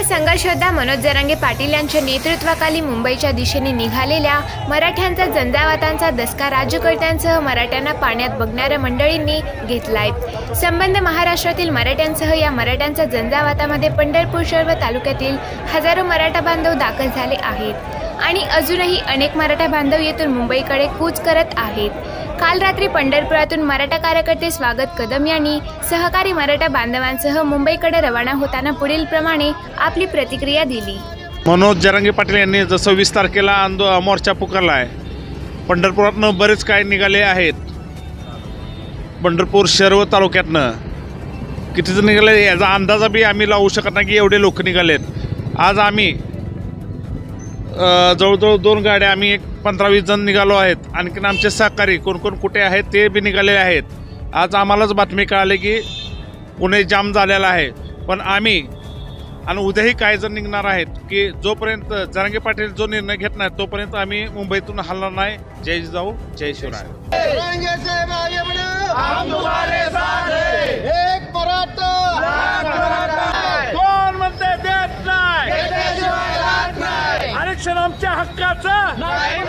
संघर्ष योद्धा मनोज जरांगे पाटील यांच्या नेतृत्वाखाली मुंबईच्या दिशेने निघालेल्या मराठ्यांचा झंझावातांचा दसका राज्यकर्त्यांसह मराठ्यांना पाण्यात बघणाऱ्या मंडळींनी घेतलाय। संबंध महाराष्ट्रातील मराठ्यांसह या मराठ्यांच्या झंझावातामध्ये पंढरपूर शहर व तालुक्यातील हजारो मराठा बांधव दाखल झाले आहेत आणि अजूनही अनेक मराठा बांधव येथून मुंबईकडे कूच करत आहेत। काल रात्री पंढरपुरातून मराठा कार्यकर्ते स्वागत कदम यांनी सहकारी मराठा बांधवांसह मुंबईकडे रवाना होताना पुढील प्रमाणे आपली प्रतिक्रिया दिली। मनोज जरांगे पाटील यांनी जसं 20 तारखेला मोर्चा पुकारला आहे, पंढरपुरातनं बरेच काय निघाले आहेत। पंढरपूर शहर व तालुक्यातनं किती जण निघाले याचा अंदाजा बी आम्ही लावू शकत नाही की एवढे लोक निघालेत। आज आम्ही जवळजवळ 2 गाड्या आम्ही 15-20 जण निघालो आहेत। आणखीन आमचे सहकारी कोण कोण कुठे आहेत ते बी निघालेले आहेत। आज आम्हालाच बातमी कळाली की पुणे जाम झालेला आहे, पण आम्ही आणि उद्याही काही जण निघणार आहेत की जोपर्यंत जरांगे पाटील जो निर्णय घेत नाही तोपर्यंत आम्ही मुंबईतून हलणार नाही। जय जिजाऊ जय शिवराय। आरक्षण आमच्या हक्काचं नाही,